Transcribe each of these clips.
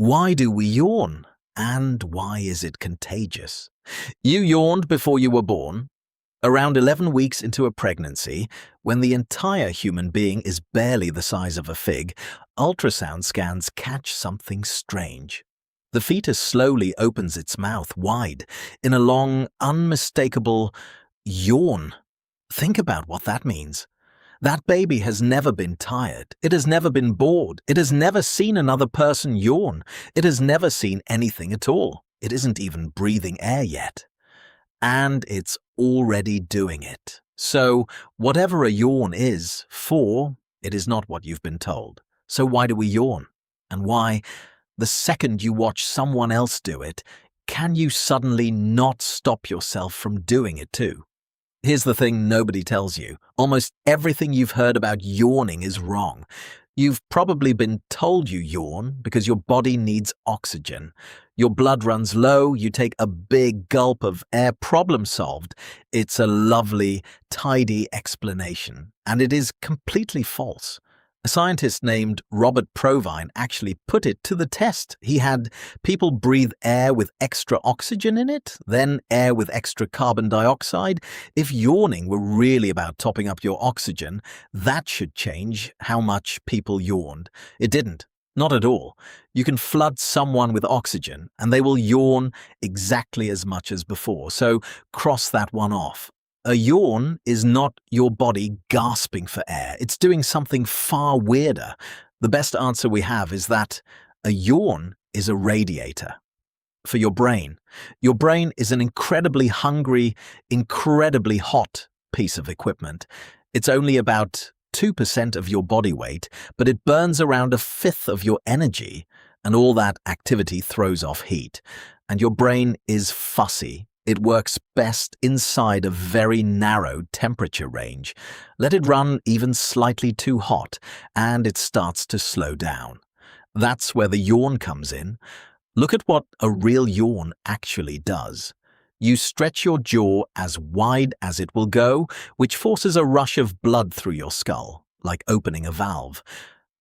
Why do we yawn? And why is it contagious? You yawned before you were born. Around 11 weeks into a pregnancy, when the entire human being is barely the size of a fig, ultrasound scans catch something strange. The fetus slowly opens its mouth wide in a long, unmistakable yawn. Think about what that means. That baby has never been tired. It has never been bored. It has never seen another person yawn. It has never seen anything at all. It isn't even breathing air yet. And it's already doing it. So, whatever a yawn is for, it is not what you've been told. So why do we yawn? And why, the second you watch someone else do it, can you suddenly not stop yourself from doing it too? Here's the thing nobody tells you. Almost everything you've heard about yawning is wrong. You've probably been told you yawn because your body needs oxygen. Your blood runs low, you take a big gulp of air, problem solved. It's a lovely, tidy explanation, and it is completely false. A scientist named Robert Provine actually put it to the test. He had people breathe air with extra oxygen in it, then air with extra carbon dioxide. If yawning were really about topping up your oxygen, that should change how much people yawned. It didn't. Not at all. You can flood someone with oxygen, and they will yawn exactly as much as before, so cross that one off. A yawn is not your body gasping for air. It's doing something far weirder. The best answer we have is that a yawn is a radiator. For your brain is an incredibly hungry, incredibly hot piece of equipment. It's only about 2% of your body weight, but it burns around a fifth of your energy, and all that activity throws off heat. And your brain is fussy. It works best inside a very narrow temperature range. Let it run even slightly too hot, and it starts to slow down. That's where the yawn comes in. Look at what a real yawn actually does. You stretch your jaw as wide as it will go, which forces a rush of blood through your skull, like opening a valve.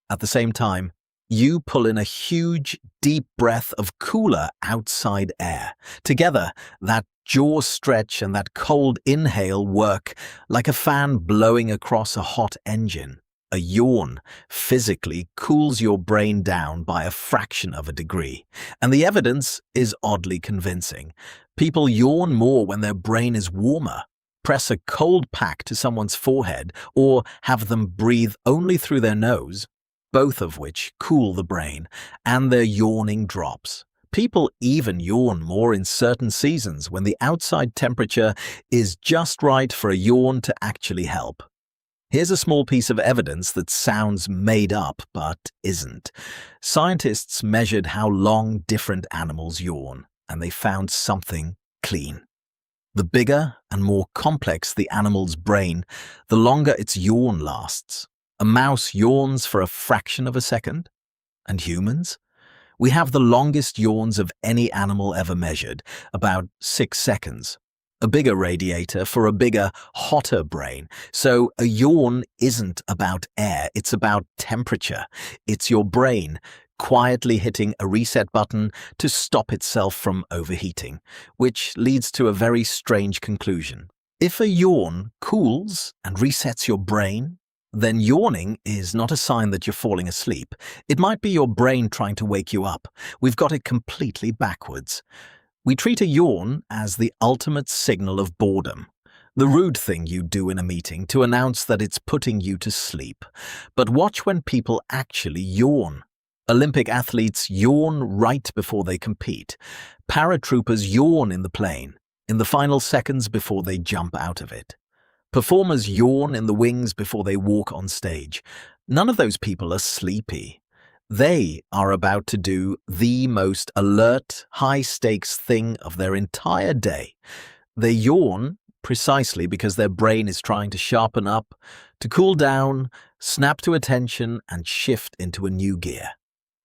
At the same time, you pull in a huge, deep breath of cooler outside air. Together, that jaw stretch and that cold inhale work like a fan blowing across a hot engine. A yawn physically cools your brain down by a fraction of a degree, and the evidence is oddly convincing. People yawn more when their brain is warmer. Press a cold pack to someone's forehead or have them breathe only through their nose, both of which cool the brain, and their yawning drops. People even yawn more in certain seasons when the outside temperature is just right for a yawn to actually help. Here's a small piece of evidence that sounds made up but isn't. Scientists measured how long different animals yawn, and they found something clean. The bigger and more complex the animal's brain, the longer its yawn lasts. A mouse yawns for a fraction of a second. And humans? We have the longest yawns of any animal ever measured, about 6 seconds. A bigger radiator for a bigger, hotter brain. So a yawn isn't about air, it's about temperature. It's your brain quietly hitting a reset button to stop itself from overheating, which leads to a very strange conclusion. If a yawn cools and resets your brain, then yawning is not a sign that you're falling asleep. It might be your brain trying to wake you up. We've got it completely backwards. We treat a yawn as the ultimate signal of boredom, the rude thing you do in a meeting to announce that it's putting you to sleep. But watch when people actually yawn. Olympic athletes yawn right before they compete. Paratroopers yawn in the plane, in the final seconds before they jump out of it. Performers yawn in the wings before they walk on stage. None of those people are sleepy. They are about to do the most alert, high-stakes thing of their entire day. They yawn precisely because their brain is trying to sharpen up, to cool down, snap to attention, and shift into a new gear.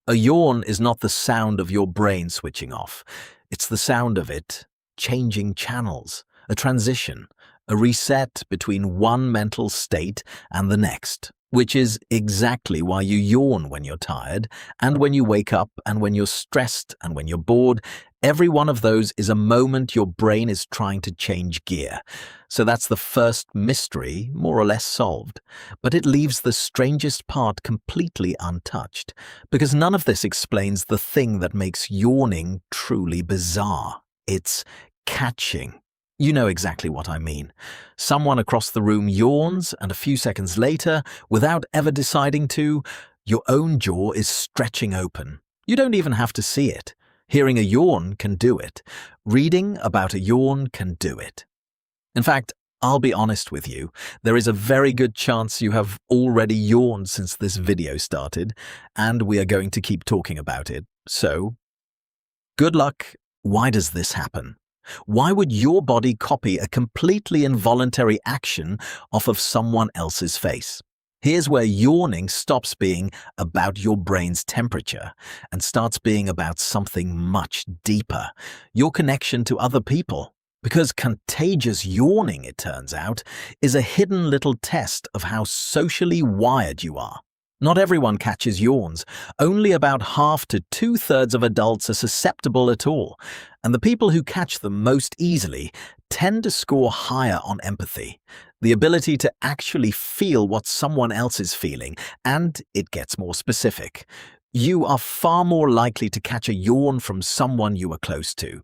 A yawn is not the sound of your brain switching off. It's the sound of it changing channels, a transition, a reset between one mental state and the next. which is exactly why you yawn when you're tired, and when you wake up, and when you're stressed, and when you're bored. Every one of those is a moment your brain is trying to change gear. So that's the first mystery, more or less solved. But it leaves the strangest part completely untouched, because none of this explains the thing that makes yawning truly bizarre. It's catching. You know exactly what I mean. Someone across the room yawns, and a few seconds later, without ever deciding to, your own jaw is stretching open. You don't even have to see it. Hearing a yawn can do it. Reading about a yawn can do it. In fact, I'll be honest with you, there is a very good chance you have already yawned since this video started, and we are going to keep talking about it. So, good luck. Why does this happen? Why would your body copy a completely involuntary action off of someone else's face? Here's where yawning stops being about your brain's temperature and starts being about something much deeper, your connection to other people. Because contagious yawning, it turns out, is a hidden little test of how socially wired you are. Not everyone catches yawns. Only about half to two-thirds of adults are susceptible at all, and the people who catch them most easily tend to score higher on empathy, the ability to actually feel what someone else is feeling, and it gets more specific. You are far more likely to catch a yawn from someone you are close to.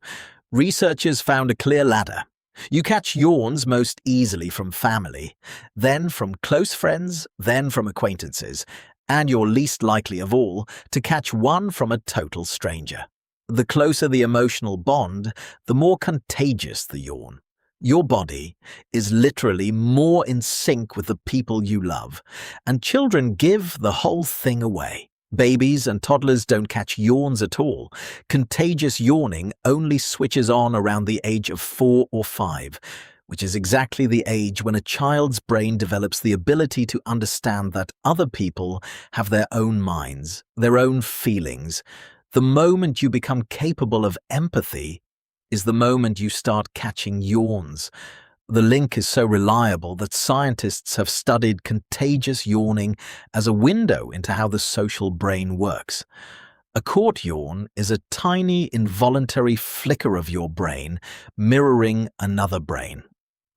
Researchers found a clear ladder. You catch yawns most easily from family, then from close friends, then from acquaintances, and you're least likely of all to catch one from a total stranger. The closer the emotional bond, the more contagious the yawn. Your body is literally more in sync with the people you love, and children give the whole thing away. Babies and toddlers don't catch yawns at all. Contagious yawning only switches on around the age of 4 or 5, which is exactly the age when a child's brain develops the ability to understand that other people have their own minds, their own feelings. The moment you become capable of empathy is the moment you start catching yawns. The link is so reliable that scientists have studied contagious yawning as a window into how the social brain works. A caught yawn is a tiny, involuntary flicker of your brain mirroring another brain.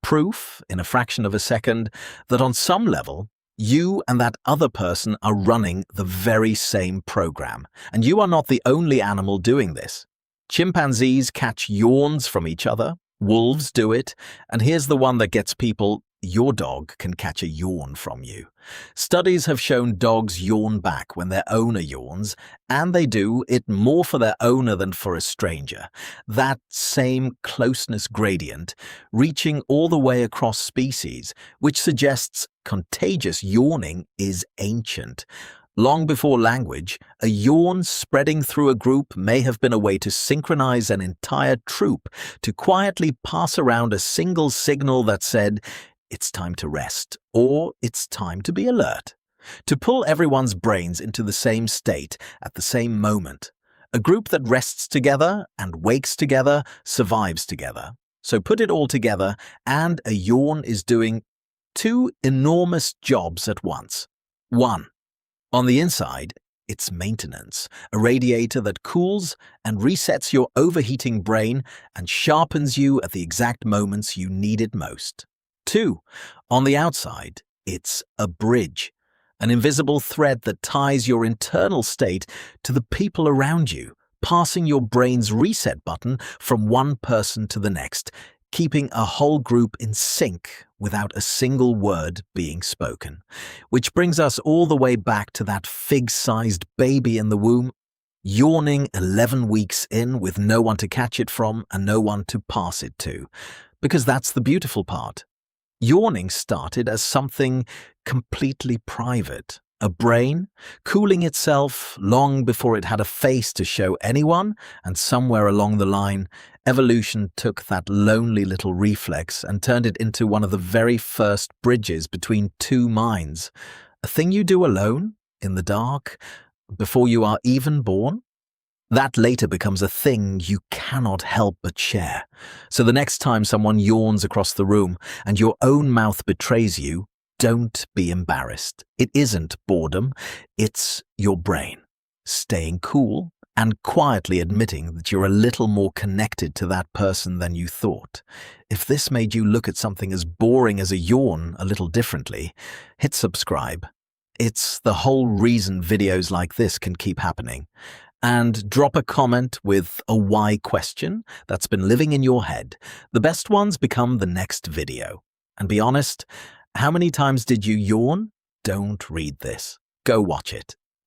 Proof, in a fraction of a second, that on some level, you and that other person are running the very same program, and you are not the only animal doing this. Chimpanzees catch yawns from each other. Wolves do it, and here's the one that gets people: your dog can catch a yawn from you. Studies have shown dogs yawn back when their owner yawns, and they do it more for their owner than for a stranger. That same closeness gradient reaching all the way across species, which suggests contagious yawning is ancient. Long before language, a yawn spreading through a group may have been a way to synchronize an entire troop, to quietly pass around a single signal that said, "It's time to rest," or "It's time to be alert," to pull everyone's brains into the same state at the same moment. A group that rests together and wakes together survives together. So put it all together, and a yawn is doing two enormous jobs at once. 1. On the inside, it's maintenance, a radiator that cools and resets your overheating brain and sharpens you at the exact moments you need it most. 2. On the outside, it's a bridge, an invisible thread that ties your internal state to the people around you, passing your brain's reset button from one person to the next, keeping a whole group in sync without a single word being spoken. Which brings us all the way back to that fig-sized baby in the womb, yawning 11 weeks in with no one to catch it from and no one to pass it to. Because that's the beautiful part. Yawning started as something completely private, a brain cooling itself long before it had a face to show anyone, and somewhere along the line, evolution took that lonely little reflex and turned it into one of the very first bridges between two minds. A thing you do alone, in the dark, before you are even born. That later becomes a thing you cannot help but share. So the next time someone yawns across the room and your own mouth betrays you, don't be embarrassed. It isn't boredom, it's your brain staying cool and quietly admitting that you're a little more connected to that person than you thought. If this made you look at something as boring as a yawn a little differently, hit subscribe. It's the whole reason videos like this can keep happening. And drop a comment with a why question that's been living in your head. The best ones become the next video. And be honest, how many times did you yawn? Don't read this. Go watch it.